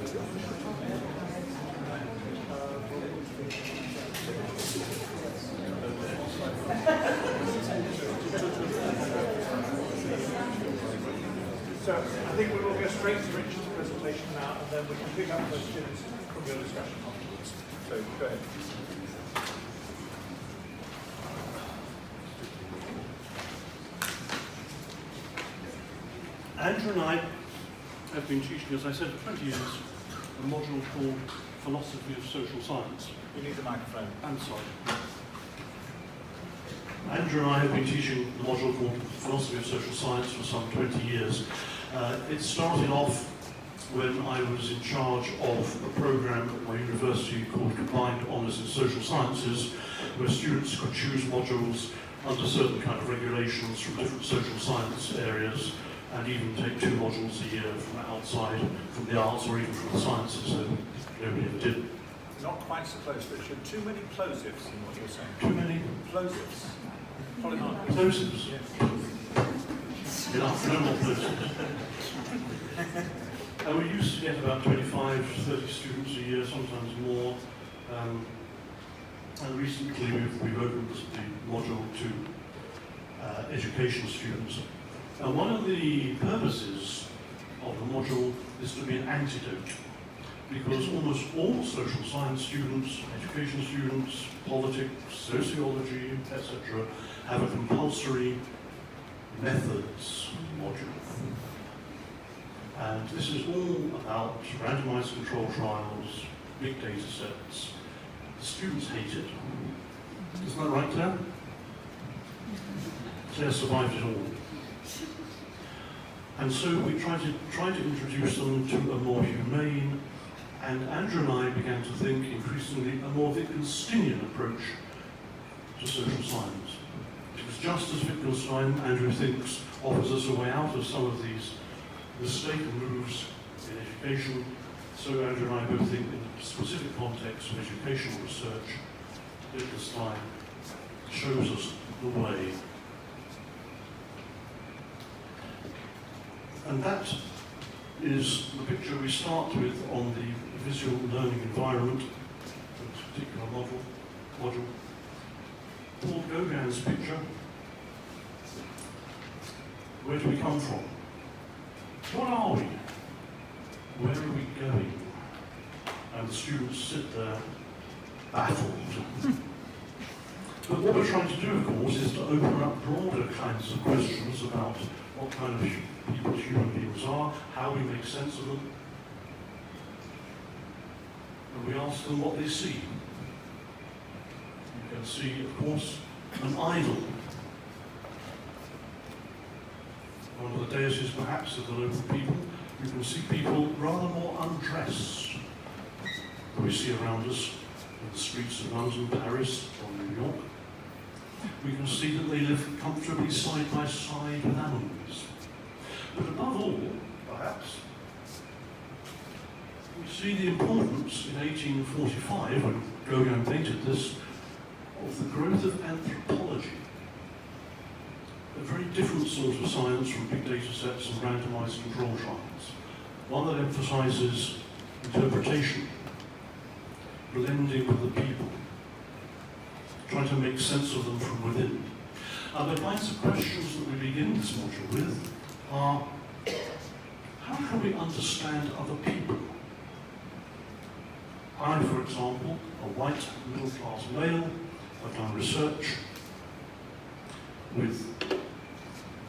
So I think we will go straight to Richard's presentation now, and then we can pick up questions from your discussion afterwards. So go ahead. Andrew and I have been teaching, as I said, for 20 years, a module called Philosophy of Social Science. You need the microphone. I'm sorry. Andrew and I have been teaching the module called Philosophy of Social Science for some 20 years. It started off when I was in charge of a program at my university called Combined Honours in Social Sciences, where students could choose modules under certain kind of regulations from different social science areas, and even take 2 modules a year from outside, from the arts or even from the sciences, so nobody ever did. Not quite so close, Richard. Too many plosives in what you're saying. Too many? Plosives. Polynomials. Plosives? Yes. Enough, no more plosives. And we used to get about 25, 30 students a year, sometimes more. And recently we've opened the module to education students. And one of the purposes of the module is to be an antidote, because almost all social science students, education students, politics, sociology, etc., have a compulsory methods module. And this is all about randomized control trials, big data sets. The students hate it. Isn't that right, Claire? Claire survived it all. And so we tried to introduce them to a more humane, and Andrew and I began to think increasingly a more Wittgensteinian approach to social science. Because just as Wittgenstein, Andrew thinks, offers us a way out of some of these mistaken moves in education, so Andrew and I both think in a specific context of educational research, Wittgenstein shows us the way. And that is the picture we start with on the visual learning environment, this particular module. Paul Gauguin's picture. Where do we come from? What are we? Where are we going? And the students sit there baffled. But what we're trying to do, of course, is to open up broader kinds of questions about what kind of people human beings are, how we make sense of them, and we ask them what they see. You can see, of course, an idol. One of the deities, perhaps, of the local people. You can see people rather more undressed than we see around us in the streets of London, Paris, or New York. We can see that they live comfortably side by side with animals. But above all, perhaps, we see the importance in 1845, when Gauguin painted this, of the growth of anthropology. A very different sort of science from big data sets and randomized control trials. One that emphasizes interpretation, blending with the people, trying to make sense of them from within. And the kinds of questions that we begin this module with are, how can we understand other people? I, for example, a white middle-class male, have done research with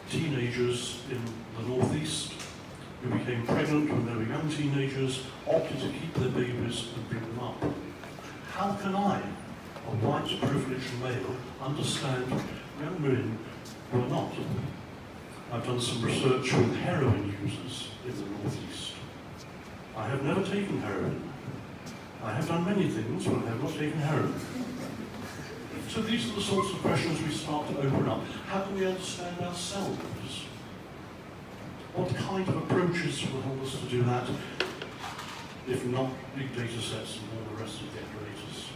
teenagers in the Northeast who became pregnant when they were young teenagers, opted to keep their babies and bring them up. How can I, a white privileged male, understand young women who are not? I've done some research with heroin users in the Northeast. I have never taken heroin. I have done many things, but I have not taken heroin. So these are the sorts of questions we start to open up. How can we understand ourselves? What kind of approaches will help us to do that, if not big data sets and all the rest of the apparatus?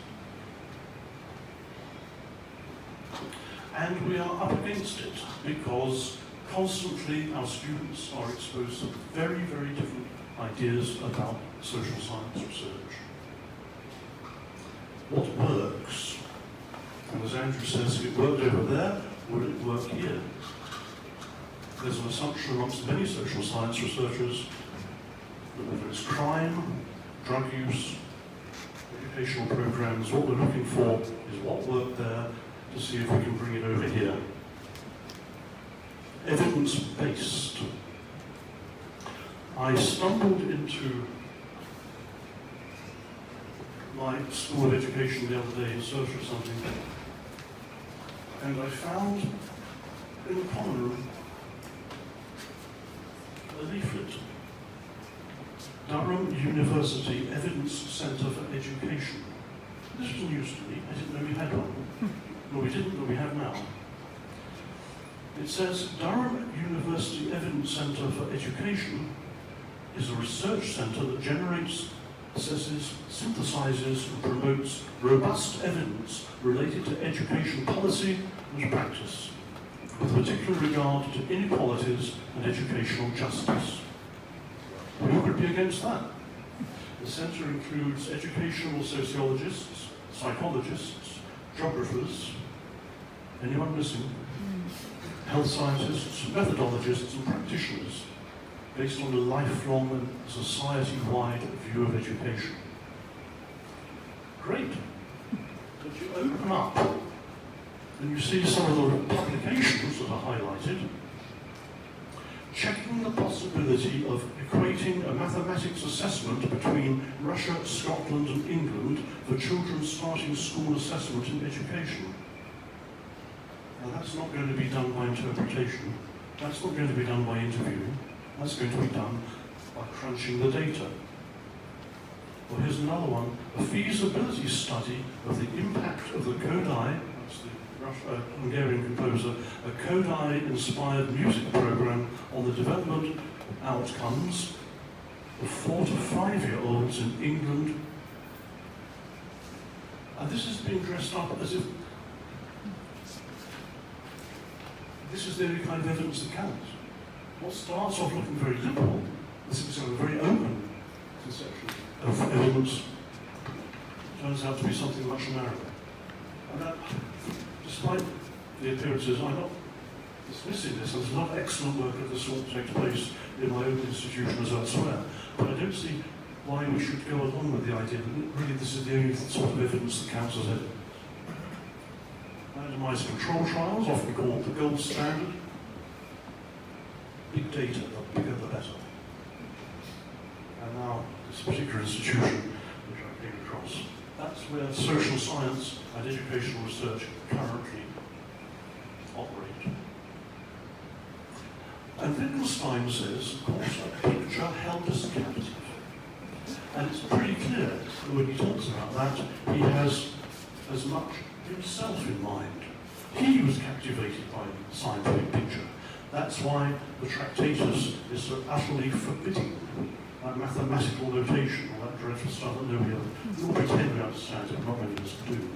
And we are up against it because constantly our students are exposed to very, very different ideas about social science research. What works? And as Andrew says, if it worked over there, would it work here? There's an assumption amongst many social science researchers that whether it's crime, drug use, educational programs, what we're looking for is what worked there to see if we can bring it over here. Evidence-based. I stumbled into my School of Education the other day in search of something, and I found in the common room a leaflet. Durham University Evidence Centre for Education. This was news to me. I didn't know we had one. No, we didn't, but we have now. It says, Durham University Evidence Centre for Education is a research centre that generates, assesses, synthesises and promotes robust evidence related to education policy and practice, with particular regard to inequalities and educational justice. Who could be against that? The centre includes educational sociologists, psychologists, geographers, anyone missing? Health scientists, methodologists and practitioners, based on a lifelong and society-wide view of education. Great. But you open up and you see some of the publications that are highlighted, checking the possibility of equating a mathematics assessment between Russia, Scotland and England for children starting school assessment in education. Now that's not going to be done by interpretation, that's not going to be done by interviewing, that's going to be done by crunching the data. Well, here's another one, a feasibility study of the impact of the Kodai, that's the Hungarian composer, a Kodai-inspired music program on the development outcomes of 4 to 5-year-olds in England. And this is being dressed up as if this is the only kind of evidence that counts. What starts off looking very liberal, this is a very open conception of evidence, turns out to be something much narrower. And that, despite the appearances, I'm not dismissing this, there's a lot of excellent work of this sort that takes place in my own institution as elsewhere, but I don't see why we should go along with the idea that really this is the only sort of evidence that counts as evidence. Randomized control trials, often called the gold standard. Big data, the bigger the better. And now, this particular institution, which I came across, that's where social science and educational research currently operate. And Wittgenstein says, of course, a picture held us captive. And it's pretty clear that when he talks about that, he has as much himself in mind. He was captivated by the scientific picture. That's why the Tractatus is so utterly forbidding. That mathematical notation, all that dreadful stuff that nobody else, we all pretend we understand it, not many of us do.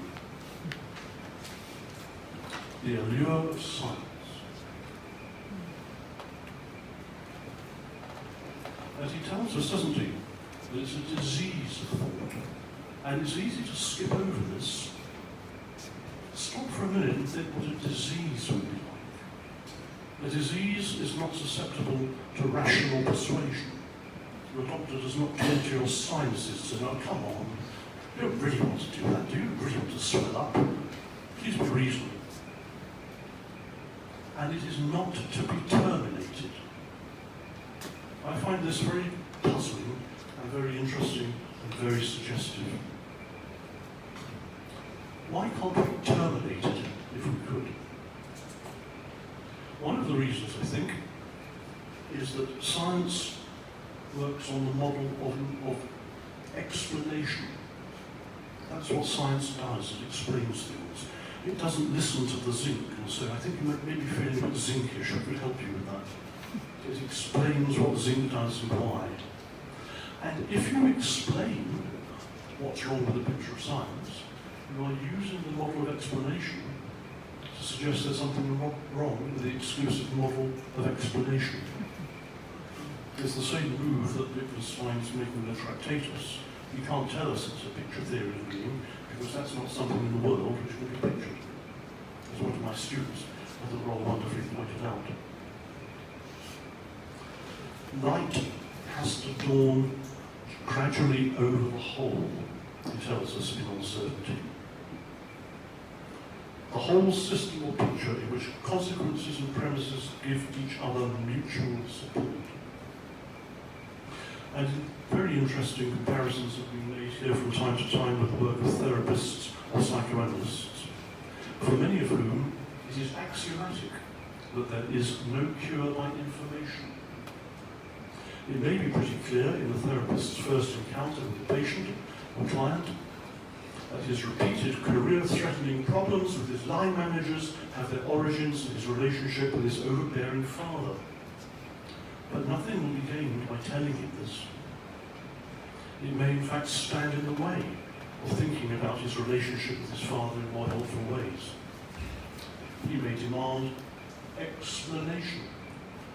The allure of science. As he tells us, doesn't he, that it's a disease of thought. And it's easy to skip over this. Stop for a minute and think what a disease would be like. A disease is not susceptible to rational persuasion. Your doctor does not turn to your sinuses and say, "Oh, come on, you don't really want to do that, do you? You really want to swell up. Please be reasonable." And it is not to be terminated. I find this very puzzling and very interesting and very suggestive. Why can't we terminate it if we could? One of the reasons, I think, is that science works on the model of explanation. That's what science does, it explains things. It doesn't listen to the zinc and say, "I think you might maybe feeling a bit zinkish, I could help you with that." It explains what zinc does and why. And if you explain what's wrong with the picture of science, you are using the model of explanation to suggest there's something wrong with the exclusive model of explanation. It's the same move that Wittgenstein's making the Tractatus. You can't tell us it's a picture theory of being, because that's not something in the world which can be pictured. As one of my students, I thought, rather wonderfully pointed out. Light has to dawn gradually over the whole, he tells us in Uncertainty. The whole system or picture in which consequences and premises give each other mutual support. And very interesting comparisons have been made here from time to time with the work of therapists or psychoanalysts, for many of whom it is axiomatic that there is no cure by information. It may be pretty clear in the therapist's first encounter with the patient or client that his repeated career-threatening problems with his line managers have their origins in his relationship with his overbearing father. But nothing will be gained by telling him this. It may in fact stand in the way of thinking about his relationship with his father in more helpful ways. He may demand explanation.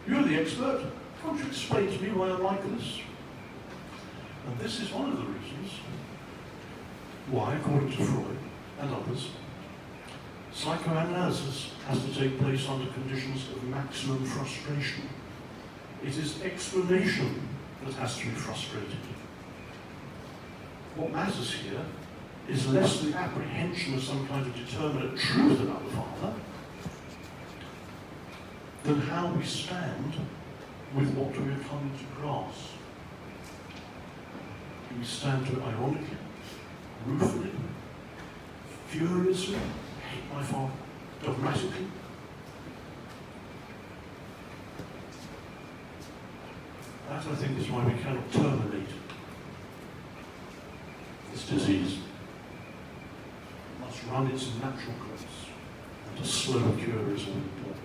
You're the expert. Can't you explain to me why I'm like this? And this is one of the reasons why, according to Freud and others, psychoanalysis has to take place under conditions of maximum frustration. It is explanation that has to be frustrated. What matters here is less the apprehension of some kind of determinate truth about the father than how we stand with what we are coming to grasp. Do we stand to it ironically, ruefully, furiously, hate my father, dogmatically? That, I think, is why we cannot terminate this disease. It must run its natural course, and a slow cure is all important.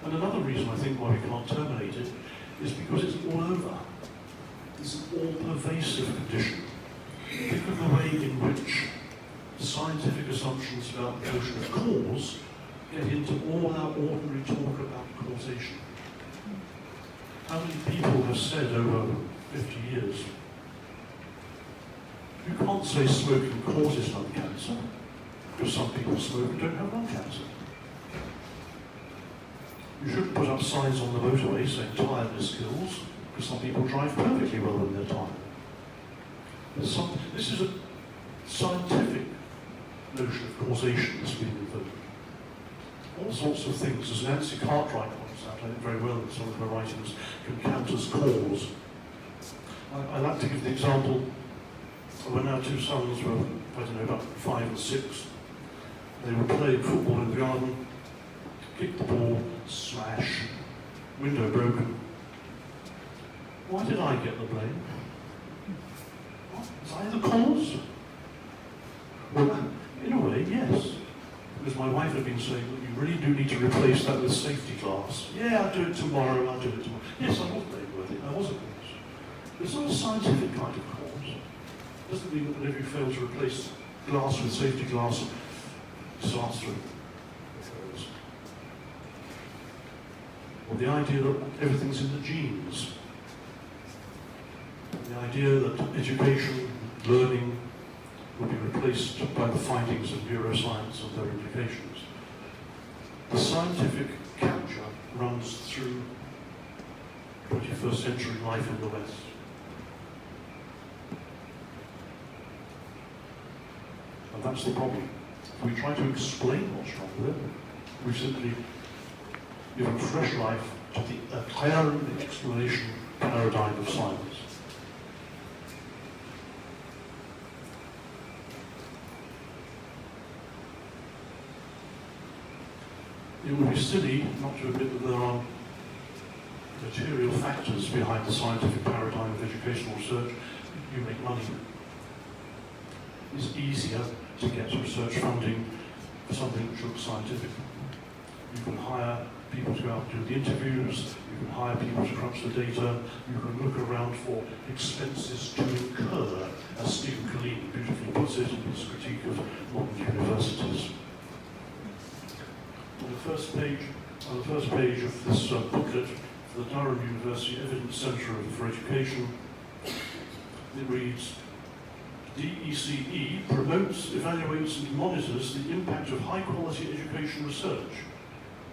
And another reason, I think, why we can't terminate it is because it's all over. It's an all-pervasive condition. Think of the way in which scientific assumptions about the notion of cause get into all our ordinary talk about causation. How many people have said over 50 years, you can't say smoking causes lung cancer, because some people smoke and don't have lung cancer. You shouldn't put up signs on the motorway saying tiredness kills, because some people drive perfectly well when they're tired. This is a scientific notion of causation that's been invoked. All sorts of things, as Nancy Cartwright points out, I think very well in some of her writings, can count as cause. I like to give the example when our two sons were, I don't know, about 5 and 6. They were playing football in the garden, kicked the ball, smash, window broken. Why did I get the blame? What? Was I the cause? Well, in a way, yes. Because my wife had been saying, look, you really do need to replace that with safety glass. Yeah, I'll do it tomorrow, I'll do it tomorrow. Yes, I was blameworthy, I was a cause. But it's not a scientific kind of cause. It doesn't mean that whenever you fail to replace glass with safety glass, disaster occurs. Or the idea that everything's in the genes. The idea that education, learning, will be replaced by the findings of neuroscience and their implications. The scientific capture runs through 21st century life in the West. And that's the problem. If we try to explain what's wrong with it, we simply give fresh life to the apparent explanation paradigm of science. It would be silly not to admit that there are material factors behind the scientific paradigm of educational research. You make money. It's easier to get research funding for something which looks scientific. You can hire people to go out and do the interviews, you can hire people to crunch the data, you can look around for expenses to incur, as Stephen Collini beautifully puts it in his critique of modern universities. On the first page on the first page of this booklet for the Durham University Evidence Centre for Education. It reads, DECE promotes, evaluates and monitors the impact of high-quality education research.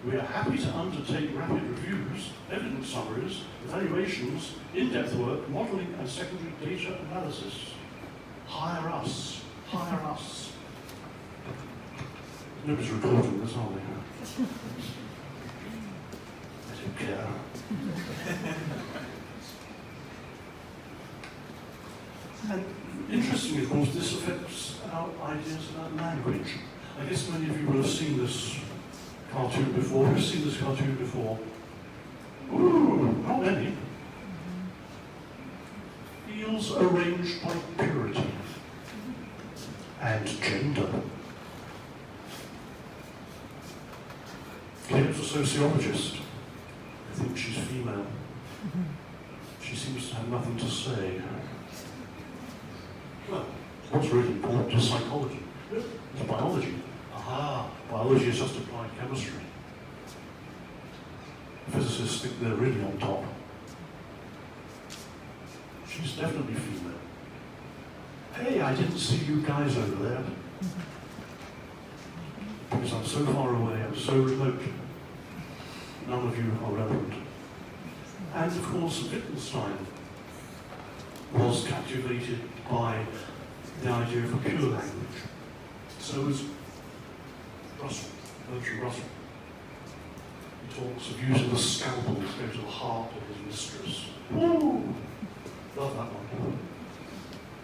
We are happy to undertake rapid reviews, evidence summaries, evaluations, in-depth work, modelling and secondary data analysis. Hire us, hire us. Nobody's recording this, are they? I don't care. And interestingly, of course, this affects our ideas about language. I guess many of you will have seen this cartoon before. Who's seen this cartoon before? Ooh, not many. Fields arranged by purity and gender. Here's a sociologist. I think she's female. She seems to have nothing to say. Well, what's really important is psychology. It's biology. Aha, biology is just applied chemistry. Physicists think they're really on top. She's definitely female. Hey, I didn't see you guys over there. Because I'm so far away, I'm so remote. None of you are relevant. And of course, Wittgenstein was captivated by the idea of a pure language. So was Bertrand Russell. He talks of using the scalpel to go to the heart of his mistress. Woo! Love that one.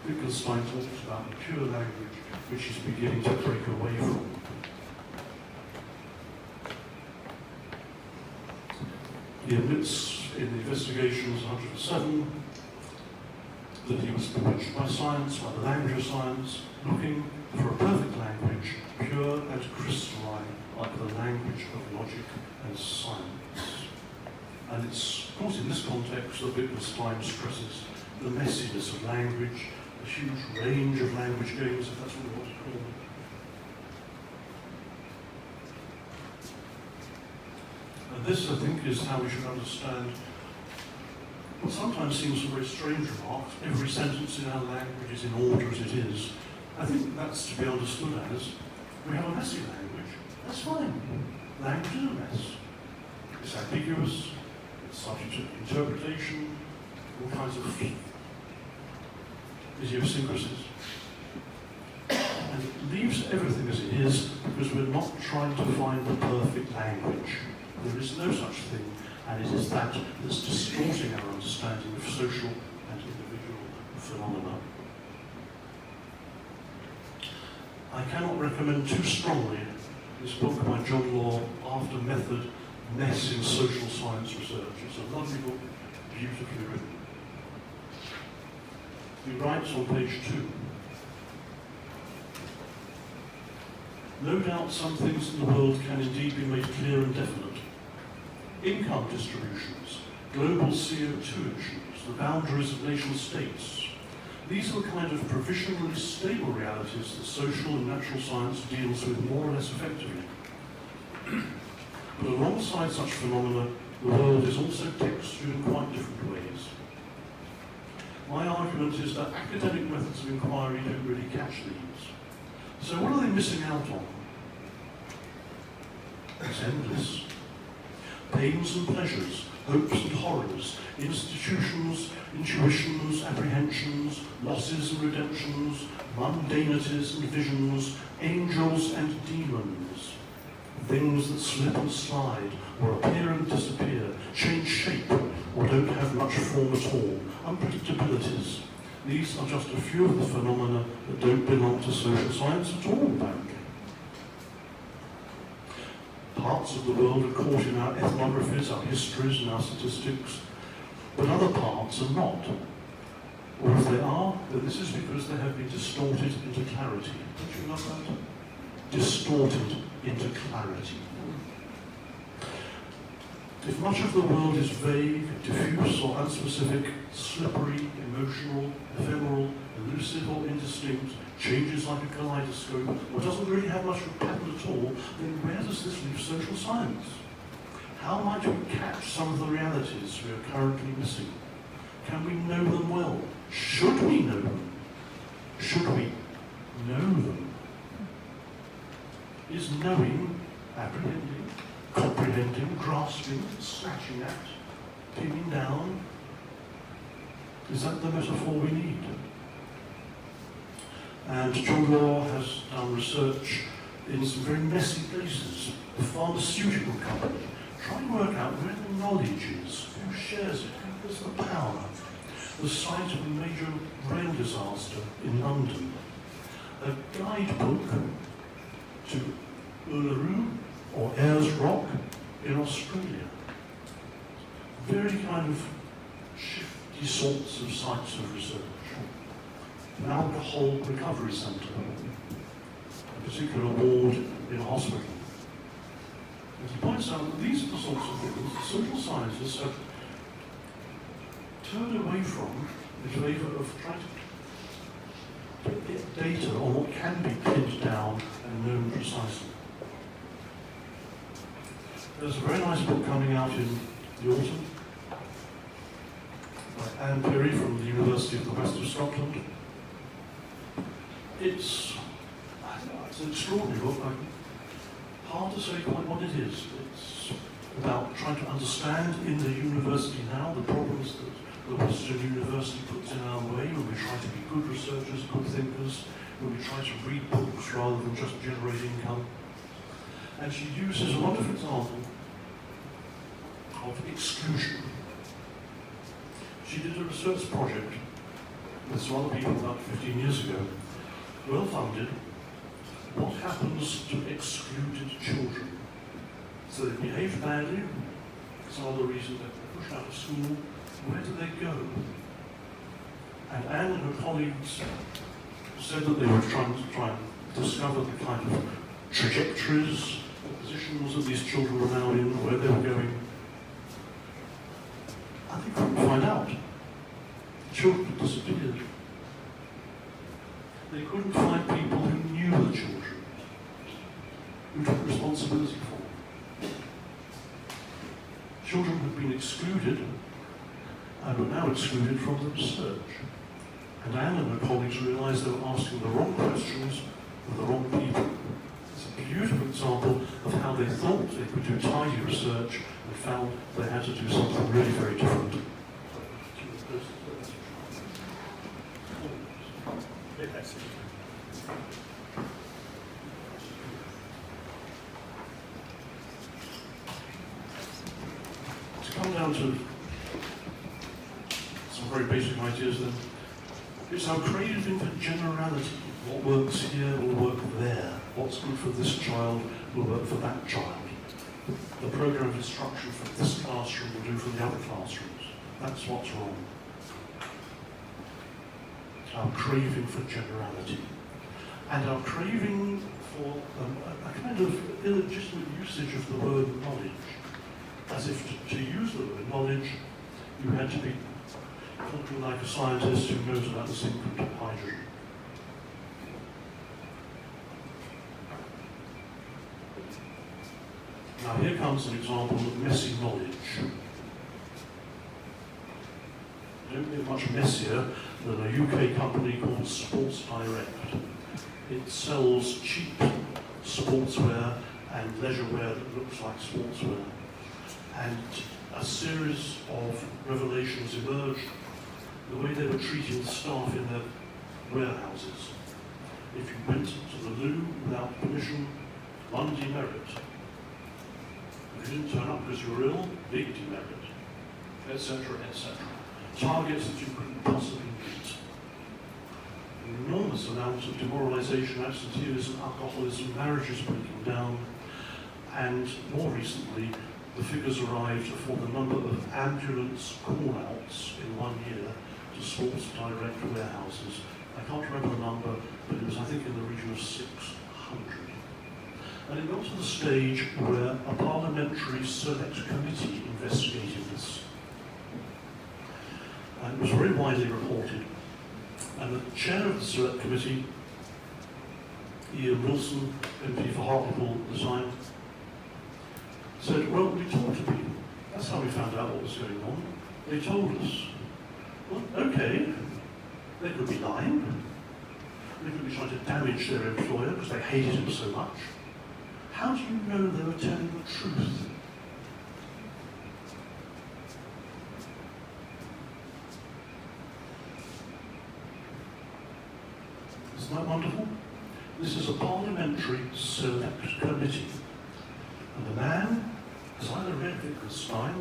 Wittgenstein talks about a pure language which he's beginning to break away from. He admits in the Investigations 107 that he was bewitched by science, by the language of science, looking for a perfect language, pure and crystalline, like the language of logic and science. And it's, of course, in this context that Wittgenstein stresses the messiness of language, the huge range of language games, if that's what we want to call them. And this, I think, is how we should understand what sometimes seems a very strange remark. Every sentence in our language is in order as it is. I think that's to be understood as, we have a messy language. That's fine. Language is a mess. It's ambiguous, it's subject to interpretation, all kinds of idiosyncrasies. And it leaves everything as it is because we're not trying to find the perfect language. There is no such thing, and it is that that's distorting our understanding of social and individual phenomena. I cannot recommend too strongly this book by John Law, After Method, Mess in Social Science Research. It's a lovely book, beautifully written. He writes on page 2, no doubt some things in the world can indeed be made clear and definite. Income distributions, global CO2 emissions, the boundaries of nation states. These are the kind of provisionally stable realities that social and natural science deals with more or less effectively. But alongside such phenomena, the world is also textured in quite different ways. My argument is that academic methods of inquiry don't really catch these. So what are they missing out on? It's endless. Pains and pleasures, hopes and horrors, institutions, intuitions, apprehensions, losses and redemptions, mundanities and visions, angels and demons. Things that slip and slide, or appear and disappear, change shape, or don't have much form at all, unpredictabilities. These are just a few of the phenomena that don't belong to social science at all, apparently. Parts of the world are caught in our ethnographies, our histories and our statistics, but other parts are not. Or if they are, then this is because they have been distorted into clarity. Don't you love that? Distorted into clarity. If much of the world is vague, diffuse or unspecific, slippery, emotional, ephemeral, elusive or indistinct, changes like a kaleidoscope, or doesn't really have much of a pattern at all, then where does this leave social science? How might we catch some of the realities we are currently missing? Can we know them well? Should we know them? Should we know them? Is knowing, apprehending, comprehending, grasping, snatching at, pinning down, is that the metaphor we need? And John Law has done research in some very messy places. The pharmaceutical company, trying to work out where the knowledge is, who shares it, who has the power. The site of a major rail disaster in London. A guidebook to Uluru or Ayers Rock in Australia. Very kind of shifty sorts of sites of research. An alcohol recovery centre, a particular ward in a hospital. And he points out that these are the sorts of things that social scientists have turned away from in favour of trying to get data on what can be pinned down and known precisely. There's a very nice book coming out in the autumn by Anne Perry from the University of the West of Scotland. It's an extraordinary book. Hard to say quite what it is. It's about trying to understand in the university now the problems that the Western University puts in our way when we try to be good researchers, good thinkers, when we try to read books rather than just generate income. And she uses a wonderful example of exclusion. She did a research project with some other people about 15 years ago, well funded. What happens to excluded children? So they behave badly, some other reason they're pushed out of school. Where do they go? And Anne and her colleagues said that they were trying to discover the kind of trajectories, the positions that these children were now in, where they were going. And they couldn't find out. The children had disappeared. They couldn't find people who knew the children, who took responsibility for them. Children had been excluded and were now excluded from the research. And Anne and her colleagues realised they were asking the wrong questions with the wrong people. It's a beautiful example of how they thought they could do tidy research and found they had to do something really very different. To come down to some very basic ideas then, it's our craving for generality. What works here will work there. What's good for this child will work for that child. The programme of instruction for this classroom will do for the other classrooms. That's what's wrong. Our craving for generality. And our craving for a kind of illegitimate usage of the word knowledge. As if to use the word knowledge, you had to be talking like a scientist who knows about the secret of hydrogen. Now here comes an example of messy knowledge. Don't get much messier than a UK company called Sports Direct. It sells cheap sportswear and leisurewear that looks like sportswear. And a series of revelations emerged the way they were treating the staff in their warehouses. If you went to the loo without permission, one demerit. If you didn't turn up because you were ill, big demerit, etc., etc. Targets that you couldn't possibly meet. An enormous amount of demoralisation, absenteeism, alcoholism, marriages breaking down, and more recently, the figures arrived for the number of ambulance call-outs in 1 year to Sports Direct warehouses. I can't remember the number, but it was, I think, in the region of 600. And it got to the stage where a parliamentary select committee investigated this. And it was very widely reported. And the chair of the select committee, Ian Wilson, MP for Hartlepool at the time, said, well, we talked to people. That's how we found out what was going on. They told us. Well, okay, they could be lying. They could be trying to damage their employer because they hated him so much. How do you know they were telling the truth? Isn't that wonderful? This is a parliamentary select committee. And the man has either read Wittgenstein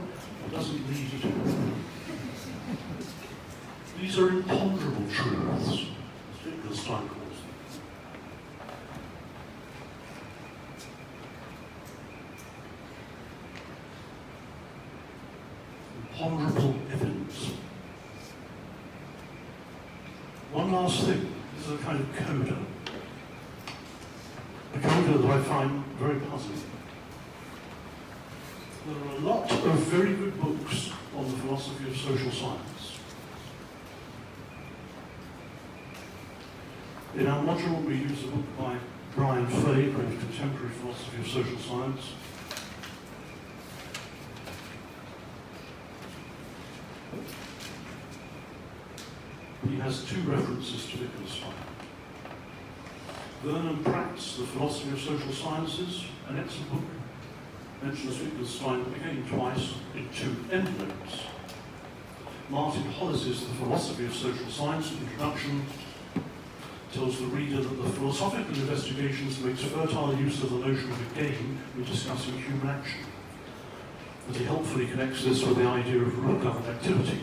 or doesn't read it all. These are imponderable truths, as Wittgenstein calls them. Imponderable evidence. One last thing. This is a kind of coda. A coda that I find very puzzling. There are a lot of very good books on the philosophy of social science. In our module, we use a book by Brian Fay, of Contemporary Philosophy of Social Science. He has two references to Wittgenstein. Vernon Pratt's The Philosophy of Social Sciences, an excellent book, mentions Wittgenstein again twice in two endnotes. Martin Hollis's The Philosophy of Social Science introduction tells the reader that the philosophical investigations makes fertile use of the notion of a game in discussing human action. And he helpfully connects this with the idea of rule-governed activity.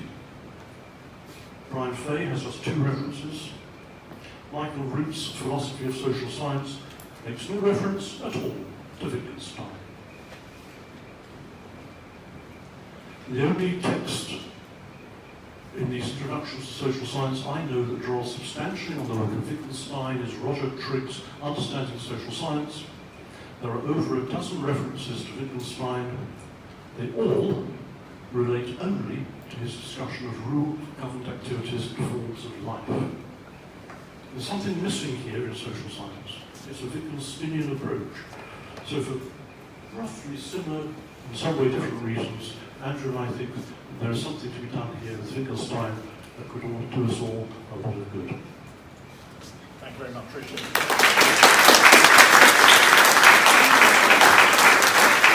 Brian Fay has just two references. Michael Root's Philosophy of Social Science makes no reference at all to Wittgenstein. The only text in these introductions to social science I know that draws substantially on the work of Wittgenstein is Roger Trigg's Understanding Social Science. There are over a dozen references to Wittgenstein. They all relate only to his discussion of rule-governed activities and forms of life. There's something missing here in social science. It's a Wittgensteinian approach. So for roughly similar, in some way different reasons, Andrew and I think there is something to be done here with Wittgenstein that could do us all a lot of good. Thank you very much, Richard.